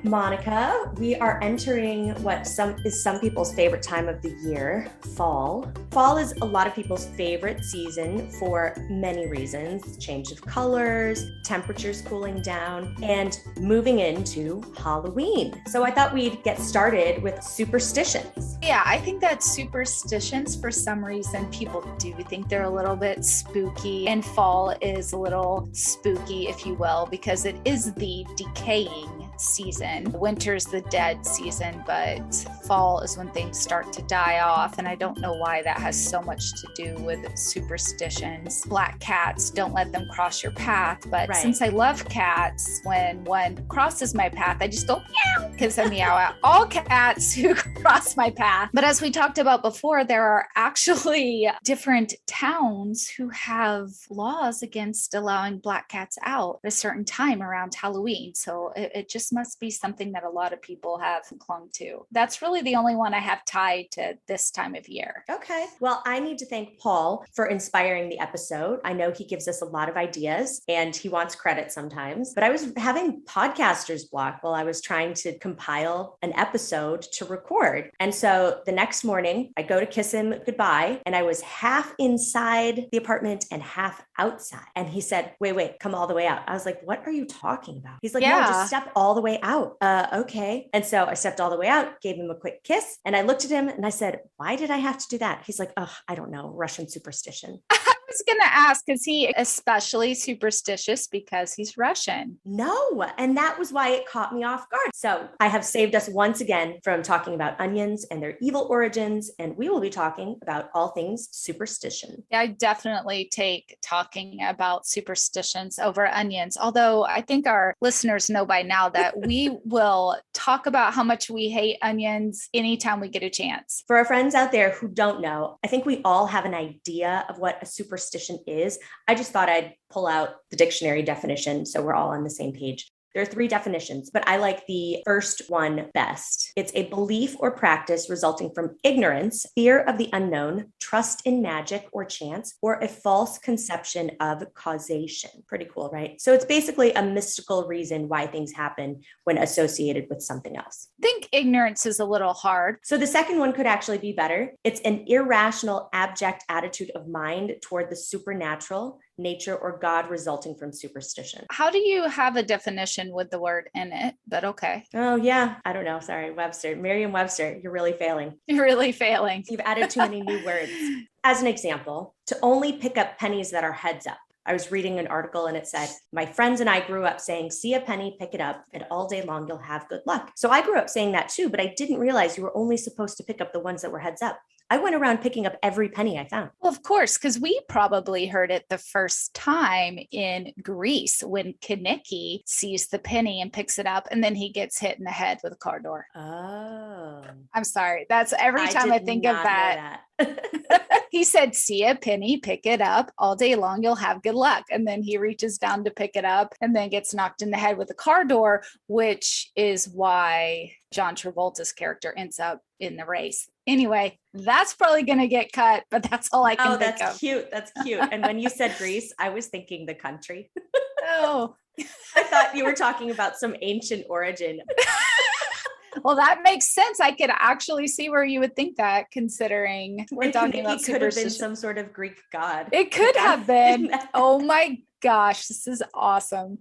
Monica, we are entering what some people's favorite time of the year, fall. Fall is a lot of people's favorite season for many reasons. Change of colors, temperatures cooling down, and moving into Halloween. So I thought we'd get started with superstitions. Yeah, I think that superstitions, for some reason, people do think they're a little bit spooky, and fall is a little spooky, if you will, because it is the decaying season. Winter's the dead season, but fall is when things start to die off. And I don't know why that has so much to do with superstitions. Black cats, don't let them cross your path. But since I love cats, when one crosses my path, I just go meow because I meow at all cats who cross my path. But as we talked about before, there are actually different towns who have laws against allowing black cats out at a certain time around Halloween. So it just must be something that a lot of people have clung to. That's really the only one I have tied to this time of year. Okay. Well, I need to thank Paul for inspiring the episode. I know he gives us a lot of ideas and he wants credit sometimes, but I was having podcaster's block while I was trying to compile an episode to record. And so the next morning I go to kiss him goodbye and I was half inside the apartment and half outside. And he said, wait, come all the way out. I was like, what are you talking about? He's like, no, just step all the way out. Okay. And so I stepped all the way out, gave him a quick kiss, and I looked at him and I said, why did I have to do that? He's like, oh, I don't know, Russian superstition. I was going to ask, is he especially superstitious because he's Russian? No. And that was why it caught me off guard. So I have saved us once again from talking about onions and their evil origins. And we will be talking about all things superstition. Yeah, I definitely take talking about superstitions over onions. Although I think our listeners know by now that we will talk about how much we hate onions anytime we get a chance. For our friends out there who don't know, I think we all have an idea of what a superstition is. I just thought I'd pull out the dictionary definition so we're all on the same page. There are 3 definitions, but I like the first one best. It's a belief or practice resulting from ignorance, fear of the unknown, trust in magic or chance, or a false conception of causation. Pretty cool, right? So it's basically a mystical reason why things happen when associated with something else. I think ignorance is a little hard. So the second one could actually be better. It's an irrational, abject attitude of mind toward the supernatural, nature, or God resulting from superstition. How do you have a definition with the word in it? But okay. Oh, yeah. I don't know. Sorry. Webster, Merriam-Webster, you're really failing. You're really failing. You've added too many new words. As an example, to only pick up pennies that are heads up. I was reading an article and it said, my friends and I grew up saying, see a penny, pick it up, and all day long you'll have good luck. So I grew up saying that too, but I didn't realize you were only supposed to pick up the ones that were heads up. I went around picking up every penny I found. Well, of course, because we probably heard it the first time in Greece when Kaneki sees the penny and picks it up, and then he gets hit in the head with a car door. Oh. I'm sorry. That's every time I think of that. He said, see a penny, pick it up. All day long, you'll have good luck. And then he reaches down to pick it up and then gets knocked in the head with a car door, which is why John Travolta's character ends up in the race. Anyway, that's probably going to get cut, but that's all I can think of. Oh, that's cute. That's cute. And when you said Greece, I was thinking the country. Oh, I thought you were talking about some ancient origin. Well, that makes sense. I could actually see where you would think that, considering we're talking about superstition. It could have been some sort of Greek god. It could have been. Oh my gosh, this is awesome.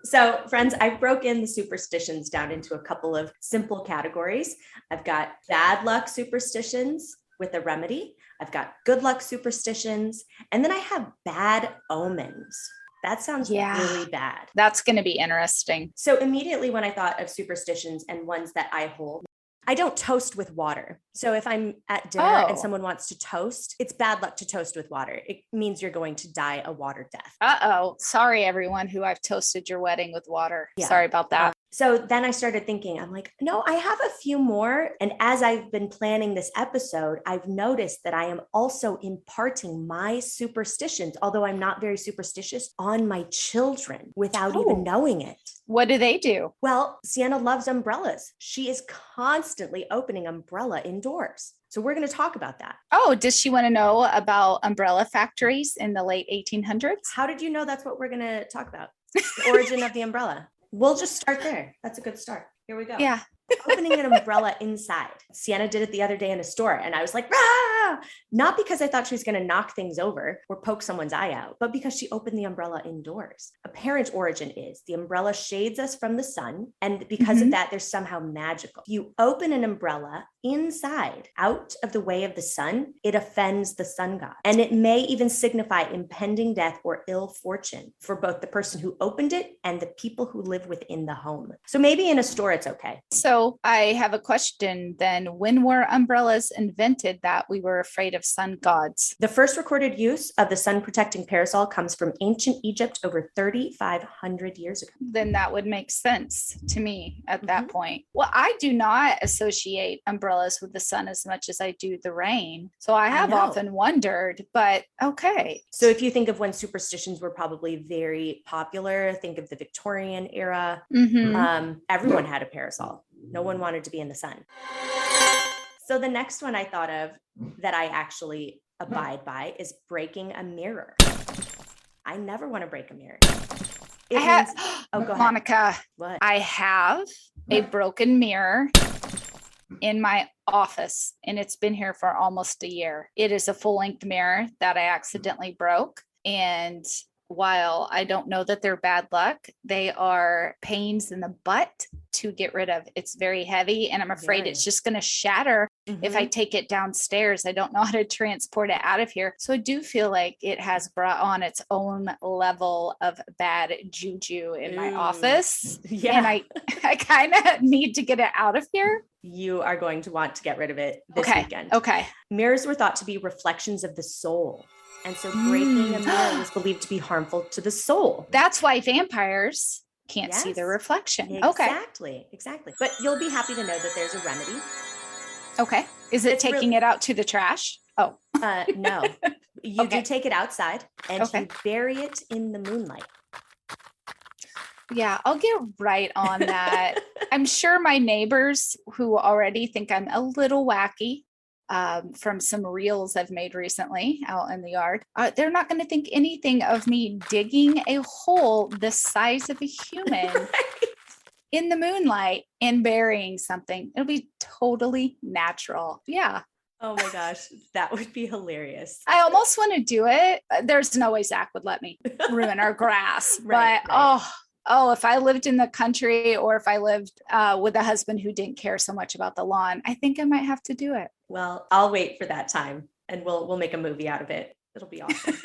So, friends, I've broken the superstitions down into a couple of simple categories. I've got bad luck superstitions with a remedy. I've got good luck superstitions. And then I have bad omens. That sounds really bad. That's going to be interesting. So immediately when I thought of superstitions and ones that I hold, I don't toast with water. So if I'm at dinner and someone wants to toast, it's bad luck to toast with water. It means you're going to die a water death. Uh-oh. Sorry, everyone who I've toasted your wedding with water. Yeah. Sorry about that. So then I started thinking, I'm like, no, I have a few more. And as I've been planning this episode, I've noticed that I am also imparting my superstitions, although I'm not very superstitious, on my children without even knowing it. What do they do? Well, Sienna loves umbrellas. She is constantly opening umbrella indoors. So we're going to talk about that. Oh, does she want to know about umbrella factories in the late 1800s? How did you know that's what we're going to talk about? The origin of the umbrella. We'll just start there. That's a good start. Here we go. Yeah. Opening an umbrella inside. Sienna did it the other day in a store, and I was like, "Rah!" Not because I thought she was going to knock things over or poke someone's eye out, but because she opened the umbrella indoors. Apparent origin is the umbrella shades us from the sun, and because of that, they're somehow magical. You open an umbrella inside, out of the way of the sun, it offends the sun god. And it may even signify impending death or ill fortune for both the person who opened it and the people who live within the home. So maybe in a store, it's okay. So I have a question then. When were umbrellas invented that we were afraid of sun gods? The first recorded use of the sun protecting parasol comes from ancient Egypt over 3,500 years ago. Then that would make sense to me at that point. Well, I do not associate umbrellas with the sun as much as I do the rain. So I have often wondered, but okay. So if you think of when superstitions were probably very popular, think of the Victorian era. Everyone had a parasol. No one wanted to be in the sun. So the next one I thought of that I actually abide by is breaking a mirror. I never want to break a mirror. Go ahead. Monica, what? I have a broken mirror in my office, and it's been here for almost a year. It is a full-length mirror that I accidentally broke. And while I don't know that they're bad luck, they are pains in the butt to get rid of. It's very heavy, and I'm afraid it's just going to shatter if I take it downstairs. I don't know how to transport it out of here. So I do feel like it has brought on its own level of bad juju in my office. Yeah. And I kind of need to get it out of here. You are going to want to get rid of it this weekend. Okay. Mirrors were thought to be reflections of the soul. And so breaking a mirror was believed to be harmful to the soul. That's why vampires can't see their reflection. Exactly. But you'll be happy to know that there's a remedy. Okay. Is it taking it out to the trash? Oh. No. You do take it outside and you bury it in the moonlight. Yeah, I'll get right on that. I'm sure my neighbors who already think I'm a little wacky from some reels I've made recently out in the yard, they're not going to think anything of me digging a hole the size of a human in the moonlight and burying something. It'll be totally natural. Yeah. Oh my gosh, that would be hilarious. I almost want to do it. There's no way Zach would let me ruin our grass. Oh, if I lived in the country, or if I lived with a husband who didn't care so much about the lawn, I think I might have to do it. Well, I'll wait for that time, and we'll make a movie out of it. It'll be awesome.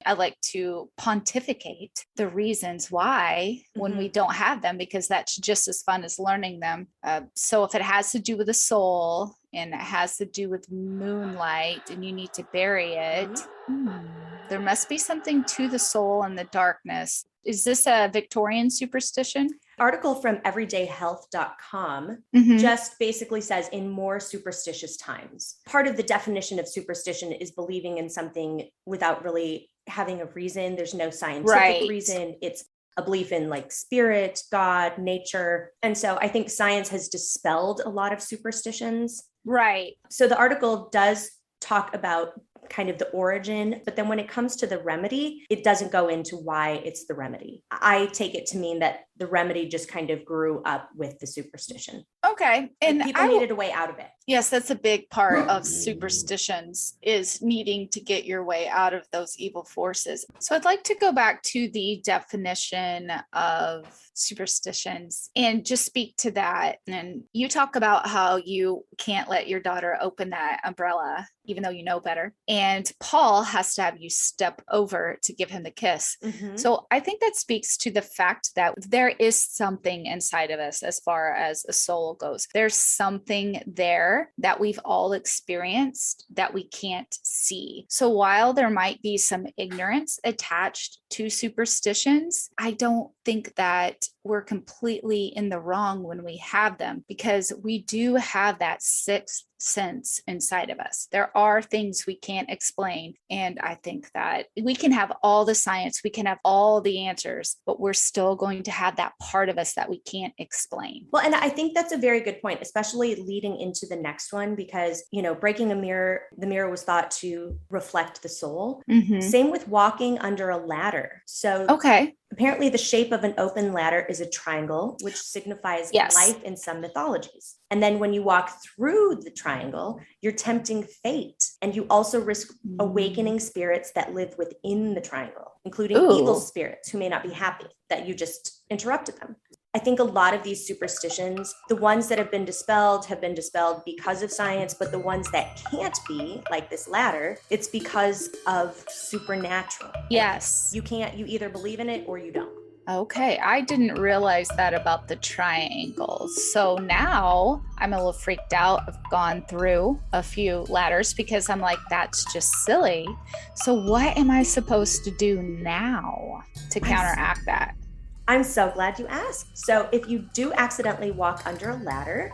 I like to pontificate the reasons why when we don't have them, because that's just as fun as learning them. So if it has to do with the soul and it has to do with moonlight and you need to bury it, there must be something to the soul and the darkness. Is this a Victorian superstition? Article from everydayhealth.com just basically says in more superstitious times. Part of the definition of superstition is believing in something without really having a reason. There's no scientific reason. It's a belief in like spirit, God, nature. And so I think science has dispelled a lot of superstitions. Right. So the article does talk about kind of the origin, but then when it comes to the remedy, it doesn't go into why it's the remedy. I take it to mean that the remedy just kind of grew up with the superstition. Okay. And people needed a way out of it. Yes, that's a big part of superstitions, is needing to get your way out of those evil forces. So I'd like to go back to the definition of superstitions and just speak to that. And you talk about how you can't let your daughter open that umbrella, even though you know better. And Paul has to have you step over to give him the kiss. So I think that speaks to the fact that there is something inside of us as far as a soul goes. There's something there that we've all experienced that we can't see. So while there might be some ignorance attached to superstitions, I don't think that we're completely in the wrong when we have them, because we do have that sixth sense inside of us. There are things we can't explain. And I think that we can have all the science, we can have all the answers, but we're still going to have that part of us that we can't explain. Well, and I think that's a very good point, especially leading into the next one because, breaking a mirror, the mirror was thought to reflect the soul. Mm-hmm. Same with walking under a ladder. So Okay. apparently the shape of an open ladder is a triangle, which signifies life in some mythologies. And then when you walk through the triangle, you're tempting fate. And you also risk awakening spirits that live within the triangle, including evil spirits who may not be happy that you just interrupted them. I think a lot of these superstitions, the ones that have been dispelled because of science, but the ones that can't be, like this ladder, it's because of supernatural. Yes. You either believe in it or you don't. Okay, I didn't realize that about the triangles. So now I'm a little freaked out. I've gone through a few ladders because I'm like, that's just silly. So what am I supposed to do now to counteract that? I'm so glad you asked. So if you do accidentally walk under a ladder,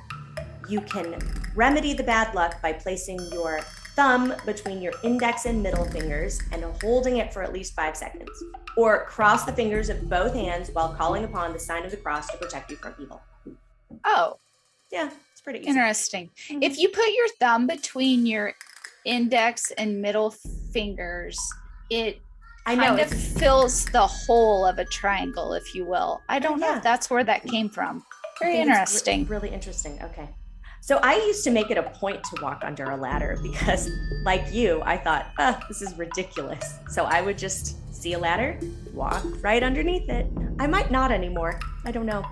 you can remedy the bad luck by placing your thumb between your index and middle fingers and holding it for at least 5 seconds. Or cross the fingers of both hands while calling upon the sign of the cross to protect you from evil. Oh. Yeah, it's pretty easy. Interesting. Mm-hmm. If you put your thumb between your index and middle fingers, it kind of fills the whole of a triangle, if you will. I don't know if that's where that came from. Very interesting. Really interesting. Okay. So I used to make it a point to walk under a ladder because, like you, I thought, this is ridiculous. So I would just see a ladder, walk right underneath it. I might not anymore. I don't know.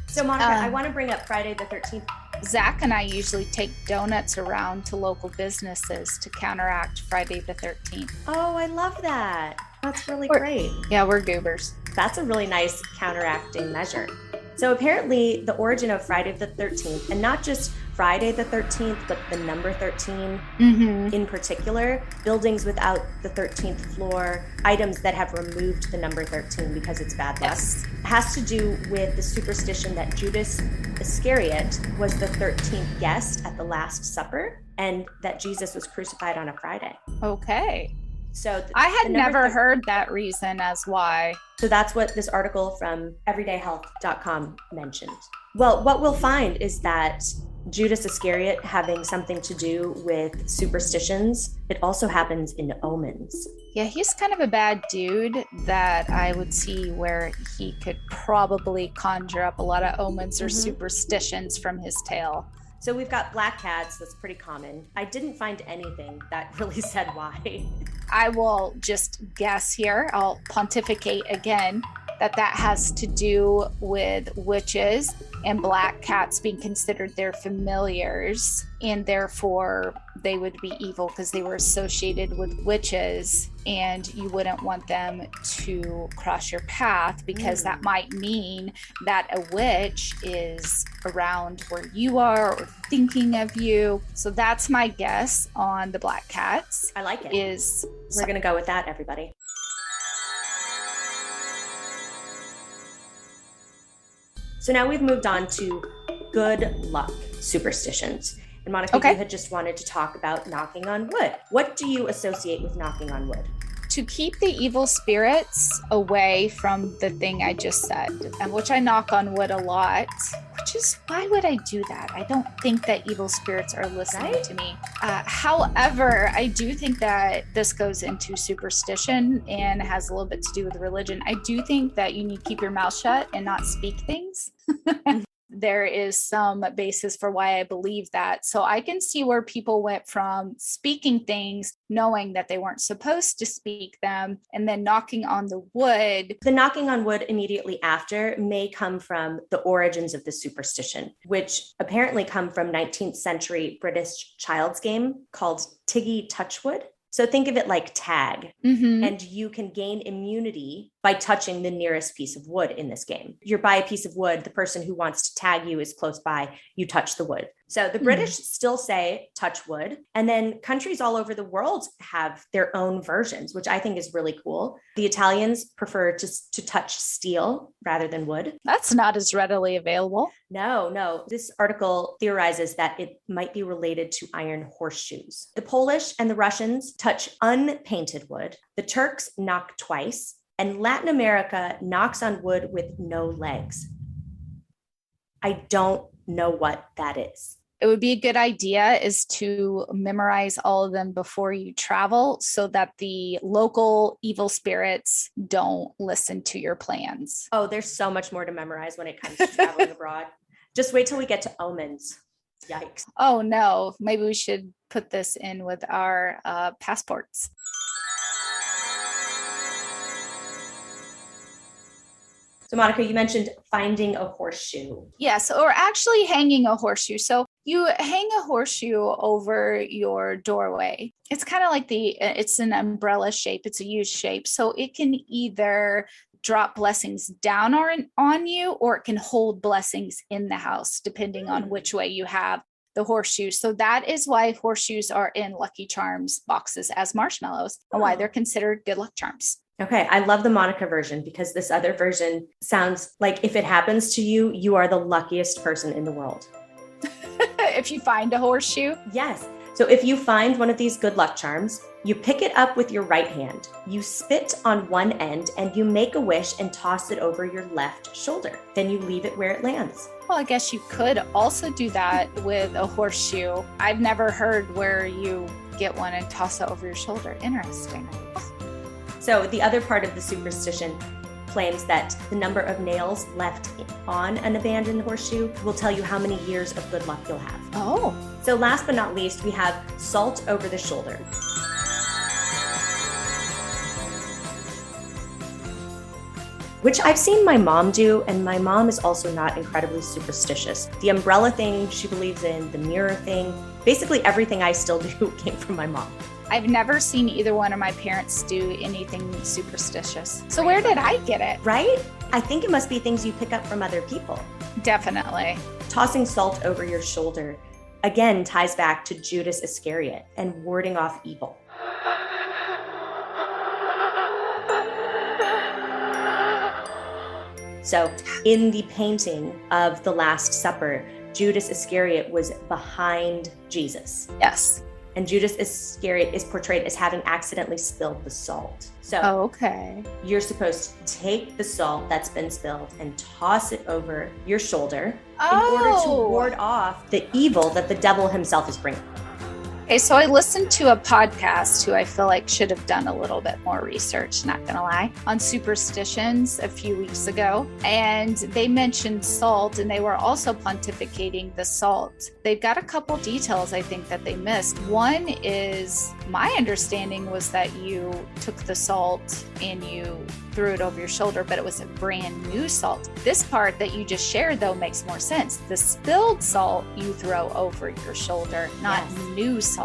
So Monica, I want to bring up Friday the 13th. Zach and I usually take donuts around to local businesses to counteract Friday the 13th. Oh, I love that. That's really great. Yeah, we're goobers. That's a really nice counteracting measure. So apparently the origin of Friday the 13th, and not just Friday the 13th, but the number 13 in particular, buildings without the 13th floor, items that have removed the number 13 because it's bad luck, has to do with the superstition that Judas Iscariot was the 13th guest at the Last Supper and that Jesus was crucified on a Friday. Okay. So I had never heard that reason as why. So that's what this article from everydayhealth.com mentioned. Well, what we'll find is that Judas Iscariot having something to do with superstitions, it also happens in omens. Yeah, he's kind of a bad dude that I would see where he could probably conjure up a lot of omens or superstitions from his tail. So we've got black cats. That's pretty common. I didn't find anything that really said why. I will just guess here. I'll pontificate again that has to do with witches and black cats being considered their familiars, and therefore they would be evil because they were associated with witches, and you wouldn't want them to cross your path because that might mean that a witch is around where you are or thinking of you. So that's my guess on the black cats. I like it. We're going to go with that, everybody. So now we've moved on to good luck superstitions. And Monica, you had just wanted to talk about knocking on wood. What do you associate with knocking on wood? To keep the evil spirits away from the thing I just said, and which I knock on wood a lot, which is, why would I do that? I don't think that evil spirits are listening to me. However, I do think that this goes into superstition and has a little bit to do with religion. I do think that you need to keep your mouth shut and not speak things. There is some basis for why I believe that. So I can see where people went from speaking things, knowing that they weren't supposed to speak them, and then knocking on the wood. The knocking on wood immediately after may come from the origins of the superstition, which apparently come from 19th century British child's game called Tiggy Touchwood. So think of it like tag, and you can gain immunity by touching the nearest piece of wood in this game. You're by a piece of wood, the person who wants to tag you is close by, you touch the wood. So the British still say touch wood, and then countries all over the world have their own versions, which I think is really cool. The Italians prefer to touch steel rather than wood. That's not as readily available. No. This article theorizes that it might be related to iron horseshoes. The Polish and the Russians touch unpainted wood. The Turks knock twice, and Latin America knocks on wood with no legs. I don't know what that is. It would be a good idea is to memorize all of them before you travel so that the local evil spirits don't listen to your plans. Oh, there's so much more to memorize when it comes to traveling abroad. Just wait till we get to omens. Yikes. Oh no, maybe we should put this in with our passports. So Monica, you mentioned finding a horseshoe. Yes, or actually hanging a horseshoe. So you hang a horseshoe over your doorway. It's kind of like it's an umbrella shape. It's a U shape. So it can either drop blessings down on you, or it can hold blessings in the house, depending on which way you have the horseshoe. So that is why horseshoes are in Lucky Charms boxes as marshmallows, and why they're considered good luck charms. Okay, I love the Monica version because this other version sounds like if it happens to you, you are the luckiest person in the world. If you find a horseshoe? Yes. So if you find one of these good luck charms, you pick it up with your right hand, you spit on one end, and you make a wish and toss it over your left shoulder. Then you leave it where it lands. Well, I guess you could also do that with a horseshoe. I've never heard where you get one and toss it over your shoulder. Interesting. So the other part of the superstition claims that the number of nails left on an abandoned horseshoe will tell you how many years of good luck you'll have. Oh. So last but not least, we have salt over the shoulder. Which I've seen my mom do, and my mom is also not incredibly superstitious. The umbrella thing she believes in, the mirror thing, basically everything I still do came from my mom. I've never seen either one of my parents do anything superstitious. So where did I get it? Right? I think it must be things you pick up from other people. Definitely. Tossing salt over your shoulder, again, ties back to Judas Iscariot and warding off evil. So in the painting of the Last Supper, Judas Iscariot was behind Jesus. Yes. And Judas Iscariot is portrayed as having accidentally spilled the salt. So okay, you're supposed to take the salt that's been spilled and toss it over your shoulder in order to ward off the evil that the devil himself is bringing. Okay, so I listened to a podcast who I feel like should have done a little bit more research, not gonna lie, on superstitions a few weeks ago. And they mentioned salt, and they were also pontificating the salt. They've got a couple details I think that they missed. One is, my understanding was that you took the salt and you threw it over your shoulder, but it was a brand new salt. This part that you just shared, though, makes more sense. The spilled salt you throw over your shoulder, not new salt,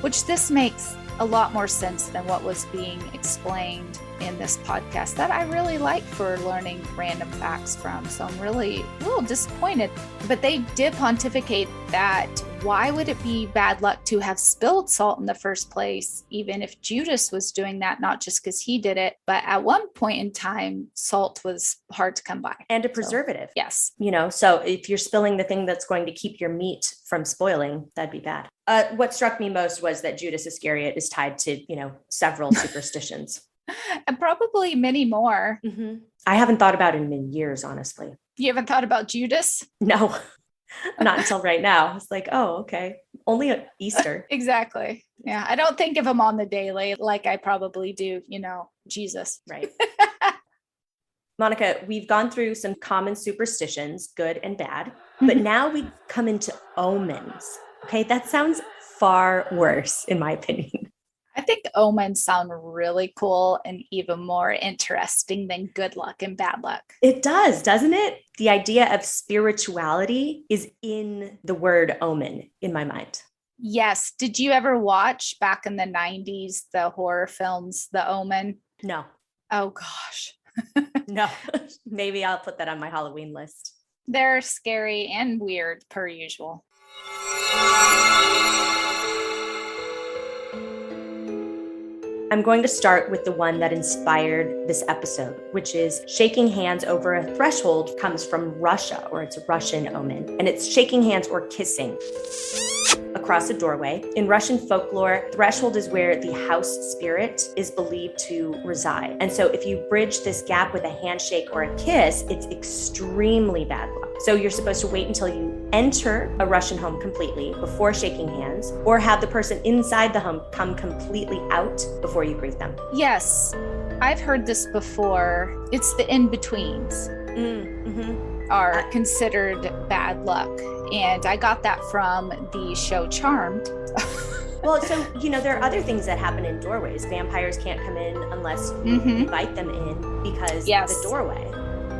which this makes a lot more sense than what was being explained in this podcast that I really like for learning random facts from. So I'm really a little disappointed. But they did pontificate that why would it be bad luck to have spilled salt in the first place, even if Judas was doing that, not just because he did it, but at one point in time, salt was hard to come by. And a preservative. So, yes. You know, so if you're spilling the thing that's going to keep your meat from spoiling, that'd be bad. What struck me most was that Judas Iscariot is tied to, several superstitions. And probably many more. Mm-hmm. I haven't thought about him in years, honestly. You haven't thought about Judas? No, not until right now. It's like, oh, okay. Only at Easter. Exactly. Yeah. I don't think of him on the daily like I probably do, Jesus. Right. Monica, we've gone through some common superstitions, good and bad, but now we come into omens. Okay. That sounds far worse, in my opinion. I think omens sound really cool and even more interesting than good luck and bad luck. It does, doesn't it? The idea of spirituality is in the word omen in my mind. Yes. Did you ever watch back in the 90s, the horror films, The Omen? No. Oh, gosh. No. Maybe I'll put that on my Halloween list. They're scary and weird, per usual. I'm going to start with the one that inspired this episode, which is shaking hands over a threshold comes from Russia, or it's a Russian omen, and it's shaking hands or kissing. across a doorway. In Russian folklore, threshold is where the house spirit is believed to reside. And so if you bridge this gap with a handshake or a kiss, it's extremely bad luck. So you're supposed to wait until you enter a Russian home completely before shaking hands, or have the person inside the home come completely out before you greet them. Yes, I've heard this before. It's the in-betweens are considered bad luck. And I got that from the show Charmed. Well, so, there are other things that happen in doorways. Vampires can't come in unless you invite them in because of the doorway.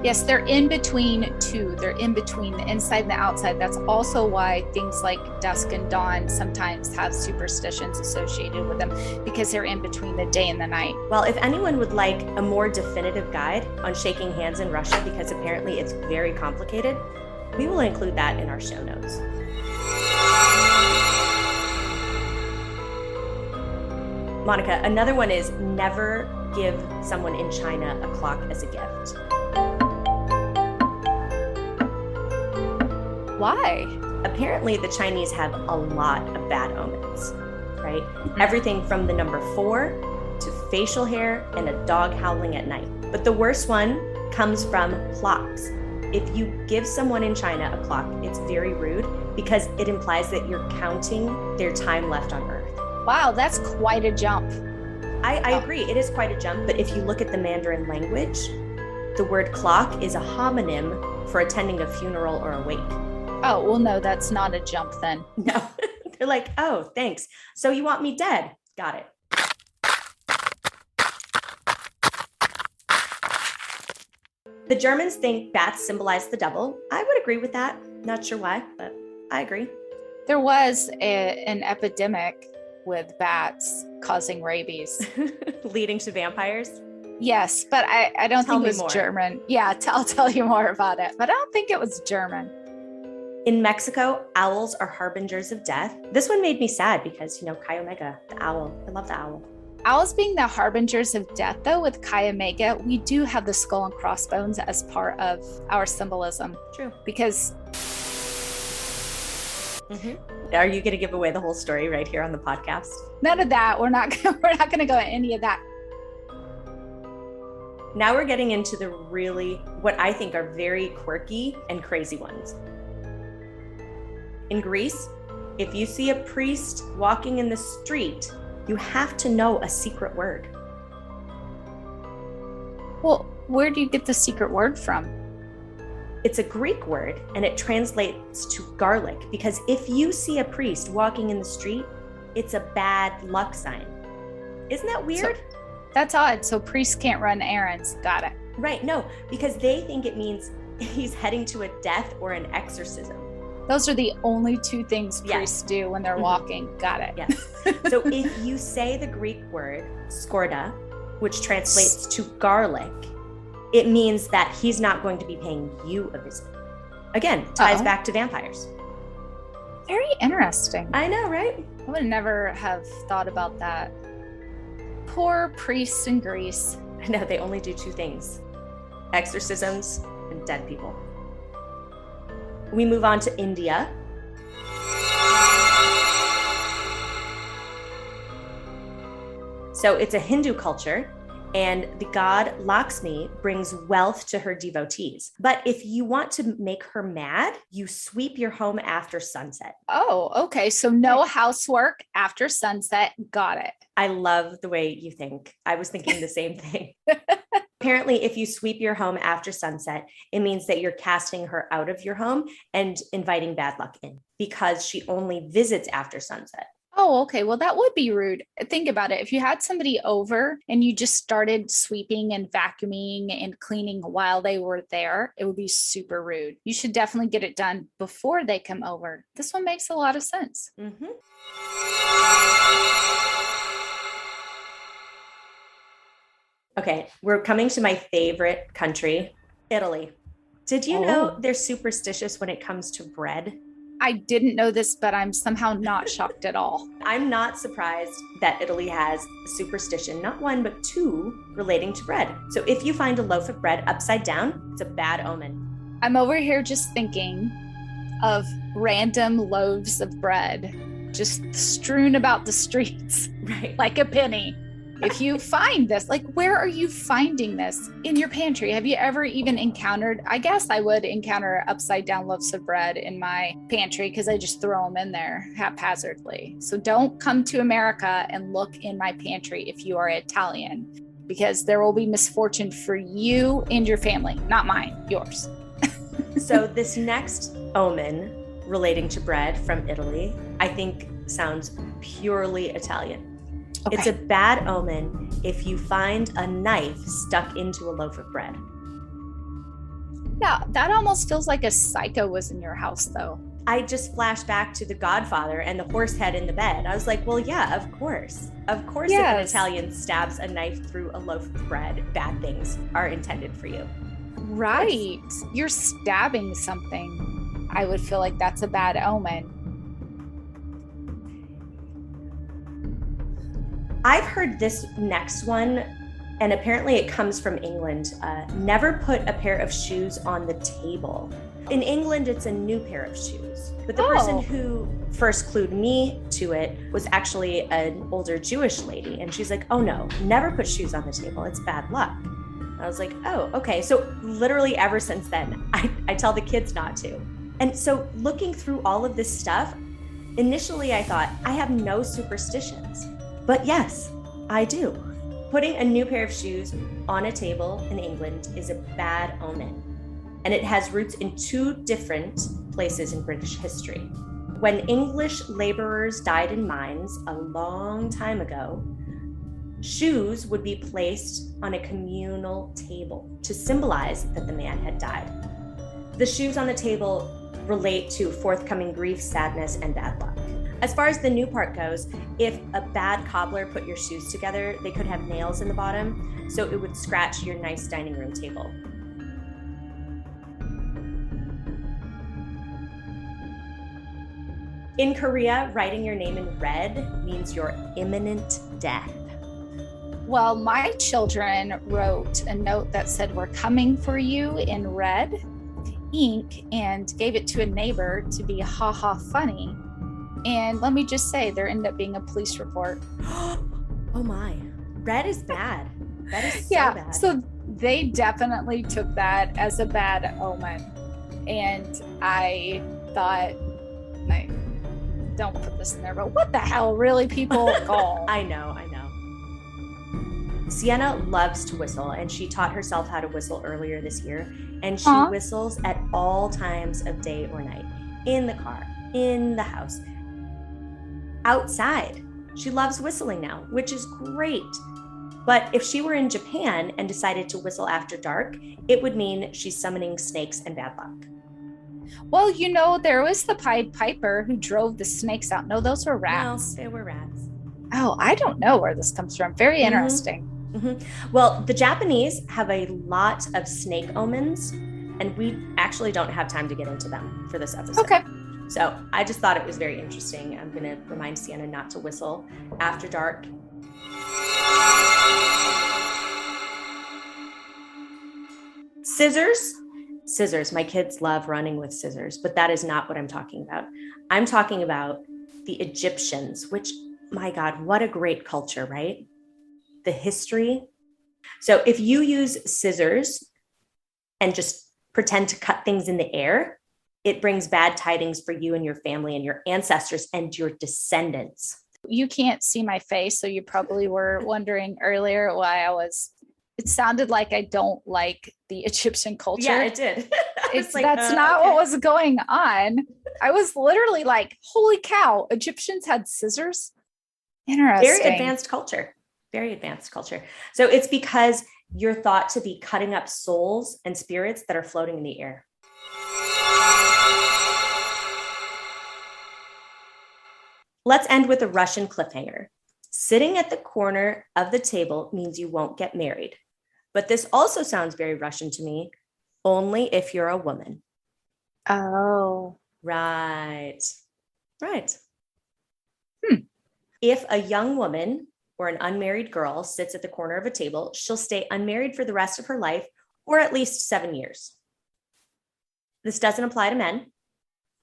Yes, they're in between two. They're in between the inside and the outside. That's also why things like dusk and dawn sometimes have superstitions associated with them, because they're in between the day and the night. Well, if anyone would like a more definitive guide on shaking hands in Russia, because apparently it's very complicated, we will include that in our show notes. Monica, another one is never give someone in China a clock as a gift. Why? Apparently, the Chinese have a lot of bad omens, right? Everything from the number 4 to facial hair and a dog howling at night. But the worst one comes from clocks. If you give someone in China a clock, it's very rude because it implies that you're counting their time left on Earth. Wow, that's quite a jump. I agree, it is quite a jump, but if you look at the Mandarin language, the word clock is a homonym for attending a funeral or a wake. Oh, well, no, that's not a jump then. No, they're like, oh, thanks. So you want me dead? Got it. The Germans think bats symbolize the devil. I would agree with that. Not sure why, but I agree. There was an epidemic with bats causing rabies. Leading to vampires? Yes, but I don't think it was more. German. Yeah, I'll tell you more about it, but I don't think it was German. In Mexico, owls are harbingers of death. This one made me sad because, Chi Omega, the owl. I love the owl. Owls being the harbingers of death, though, with Chi Omega, we do have the skull and crossbones as part of our symbolism. True. Because... Are you going to give away the whole story right here on the podcast? None of that. We're not going to go into any of that. Now we're getting into the really, what I think are very quirky and crazy ones. In Greece, if you see a priest walking in the street, you have to know a secret word. Well, where do you get the secret word from? It's a Greek word, and it translates to garlic, because if you see a priest walking in the street, it's a bad luck sign. Isn't that weird? So, that's odd. So priests can't run errands. Got it. Right. No, because they think it means he's heading to a death or an exorcism. Those are the only two things priests do when they're walking. Got it. Yes. So if you say the Greek word skorda, which translates to garlic, it means that he's not going to be paying you a visit. Again, ties back to vampires. Very interesting. I know, right? I would never have thought about that. Poor priests in Greece. I know, they only do two things: exorcisms and dead people. We move on to India. So it's a Hindu culture, and the god Lakshmi brings wealth to her devotees. But if you want to make her mad, you sweep your home after sunset. Oh, okay. So no housework after sunset. Got it. I love the way you think. I was thinking the same thing. Apparently, if you sweep your home after sunset, it means that you're casting her out of your home and inviting bad luck in, because she only visits after sunset. Oh, okay. Well, that would be rude. Think about it. If you had somebody over and you just started sweeping and vacuuming and cleaning while they were there, it would be super rude. You should definitely get it done before they come over. This one makes a lot of sense. Okay, we're coming to my favorite country, Italy. Did you know they're superstitious when it comes to bread? I didn't know this, but I'm somehow not shocked at all. I'm not surprised that Italy has a superstition, not one, but two, relating to bread. So if you find a loaf of bread upside down, it's a bad omen. I'm over here just thinking, of random loaves of bread just strewn about the streets, Right. like a penny. If you find this, like, where are you finding this? In your pantry? Have you ever even encountered, I guess I would encounter upside down loaves of bread in my pantry because I just throw them in there haphazardly. So don't come to America and look in my pantry if you are Italian, because there will be misfortune for you and your family, not mine, yours. So this next omen relating to bread from Italy, I think sounds purely Italian. Okay. It's a bad omen if you find a knife stuck into a loaf of bread. Yeah, that almost feels like a psycho was in your house, though. I just flashed back to The Godfather and the horse head in the bed. I was like, well, yeah, of course. Of course, yes. If an Italian stabs a knife through a loaf of bread, bad things are intended for you. Right. You're stabbing something. I would feel like that's a bad omen. I've heard this next one, and apparently it comes from England. Never put a pair of shoes on the table. In England, it's a new pair of shoes. But the person who first clued me to it was actually an older Jewish lady. And she's like, oh no, never put shoes on the table. It's bad luck. I was like, oh, okay. So literally ever since then, I tell the kids not to. And so looking through all of this stuff, initially I thought, I have no superstitions. But yes, I do. Putting a new pair of shoes on a table in England is a bad omen. And it has roots in two different places in British history. When English laborers died in mines a long time ago, shoes would be placed on a communal table to symbolize that the man had died. The shoes on the table relate to forthcoming grief, sadness, and bad luck. As far as the new part goes, if a bad cobbler put your shoes together, they could have nails in the bottom, so it would scratch your nice dining room table. In Korea, writing your name in red means your imminent death. Well, my children wrote a note that said, we're coming for you in red ink, and gave it to a neighbor to be ha funny. And let me just say, there ended up being a police report. Oh my, red is bad. That is so bad. So they definitely took that as a bad omen. And I thought, like, don't put this in there, but what the hell, really, people? Go. I know. Sienna loves to whistle, and she taught herself how to whistle earlier this year. And she whistles at all times of day or night, in the car, in the house, outside. She loves whistling now, which is great. But if she were in Japan and decided to whistle after dark, it would mean she's summoning snakes and bad luck. Well, you know, there was the Pied Piper who drove the snakes out. No, those were rats. No, they were rats. Oh, I don't know where this comes from. Very interesting. Mm-hmm. Well, the Japanese have a lot of snake omens, and we actually don't have time to get into them for this episode. Okay. So I just thought it was very interesting. I'm going to remind Sienna not to whistle after dark. Scissors. My kids love running with scissors, but that is not what I'm talking about. I'm talking about the Egyptians, which, my God, what a great culture, right? The history. So if you use scissors and just pretend to cut things in the air, it brings bad tidings for you and your family and your ancestors and your descendants. You can't see my face, so you probably were wondering earlier why it sounded like I don't like the Egyptian culture. Yeah, it did. That's not what was going on. I was literally like, holy cow, Egyptians had scissors? Interesting. Very advanced culture. So it's because you're thought to be cutting up souls and spirits that are floating in the air. Let's end with a Russian cliffhanger. Sitting at the corner of the table means you won't get married. But this also sounds very Russian to me, only if you're a woman. Oh. Right. If a young woman or an unmarried girl sits at the corner of a table, she'll stay unmarried for the rest of her life, or at least 7 years. This doesn't apply to men.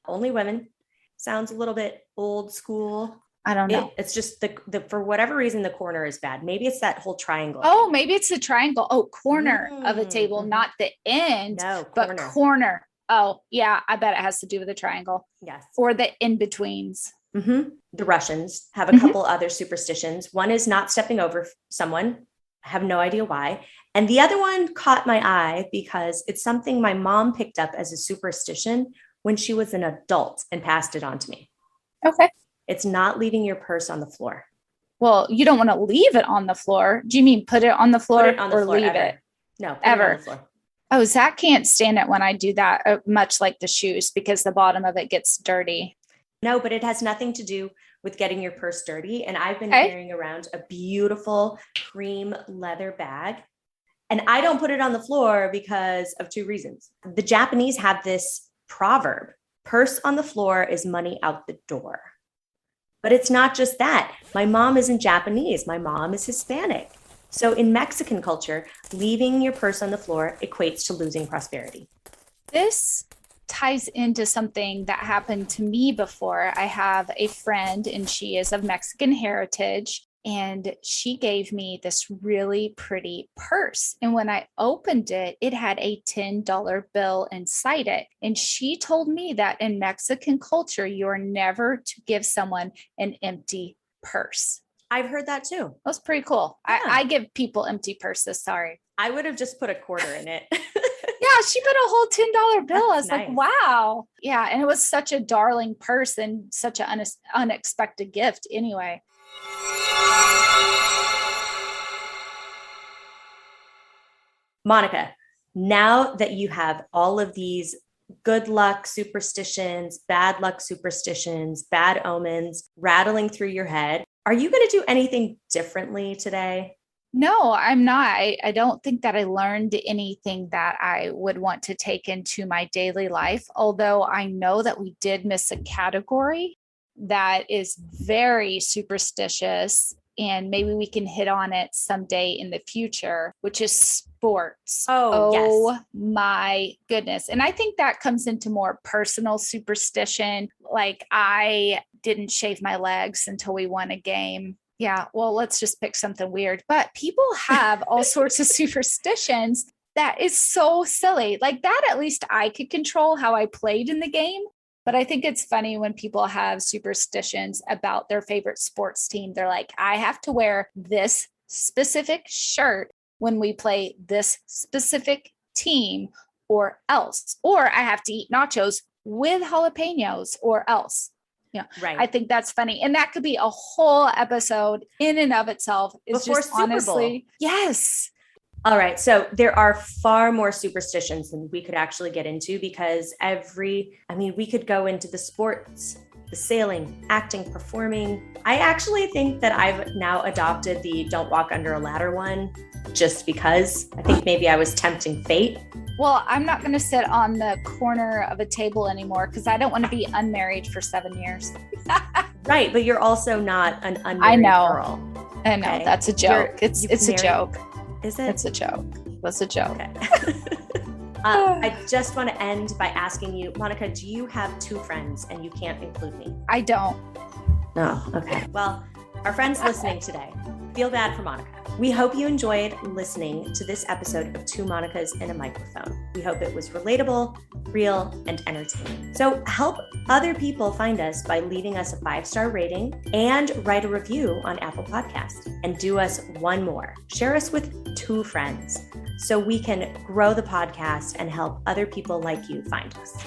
Only women. Sounds a little bit old school. I don't know. It's just the for whatever reason, the corner is bad. Maybe it's that whole triangle. Oh, maybe it's the triangle. Oh, corner of a table, Mm-hmm. not the end, No, but corner. Oh, yeah. I bet it has to do with the triangle. Yes. Or the in-betweens. Mm-hmm. The Russians have a couple other superstitions. One is not stepping over someone. I have no idea why. And the other one caught my eye because it's something my mom picked up as a superstition when she was an adult and passed it on to me. Okay. It's not leaving your purse on the floor. Well, you don't want to leave it on the floor. Do you mean put it on the floor or leave ever. it? No, put ever. it on the floor. Oh, Zach can't stand it when I do that, much like the shoes, because the bottom of it gets dirty. No, but it has nothing to do with getting your purse dirty. And I've been carrying around a beautiful cream leather bag. And I don't put it on the floor because of two reasons. The Japanese have this proverb, purse on the floor is money out the door. But it's not just that. My mom isn't Japanese. My mom is Hispanic. So in Mexican culture, leaving your purse on the floor equates to losing prosperity. This ties into something that happened to me before. I have a friend and she is of Mexican heritage. And she gave me this really pretty purse. And when I opened it, it had a $10 bill inside it. And she told me that in Mexican culture, you're never to give someone an empty purse. I've heard that too. That's pretty cool. Yeah. I give people empty purses. Sorry. I would have just put a quarter in it. Yeah, she put a whole $10 bill. I was nice. like, wow. Yeah. And it was such a darling purse and such an unexpected gift anyway. Monica, now that you have all of these good luck superstitions, bad omens rattling through your head, are you going to do anything differently today? No, I'm not. I don't think that I learned anything that I would want to take into my daily life, although I know that we did miss a category that is very superstitious, and maybe we can hit on it someday in the future, which is sports. Oh, yes. My goodness. And I think that comes into more personal superstition. Like I didn't shave my legs until we won a game. Yeah, well, let's just pick something weird. But people have all sorts of superstitions that is so silly. Like that, at least I could control how I played in the game. But I think it's funny when people have superstitions about their favorite sports team. They're like, I have to wear this specific shirt when we play this specific team or else. Or I have to eat nachos with jalapenos or else. Yeah, right. I think that's funny. And that could be a whole episode in and of itself. It's Before just Super honestly, Bowl. Yes. All right. So there are far more superstitions than we could actually get into because we could go into the sports, the sailing, acting, performing. I actually think that I've now adopted the don't walk under a ladder one just because I think maybe I was tempting fate. Well, I'm not going to sit on the corner of a table anymore because I don't want to be unmarried for 7 years. Right. But you're also not an unmarried girl. I know. Okay? That's a joke. It's a joke. Is it? It's a joke. That's a joke. Okay. I just want to end by asking you, Monica, do you have 2 friends and you can't include me? I don't. No. Okay. Well, our friends listening today, feel bad for Monica. We hope you enjoyed listening to this episode of 2 Monicas and a Microphone. We hope it was relatable, real, and entertaining. So help other people find us by leaving us a 5-star rating and write a review on Apple Podcasts. And do us one more. Share us with 2 friends so we can grow the podcast and help other people like you find us.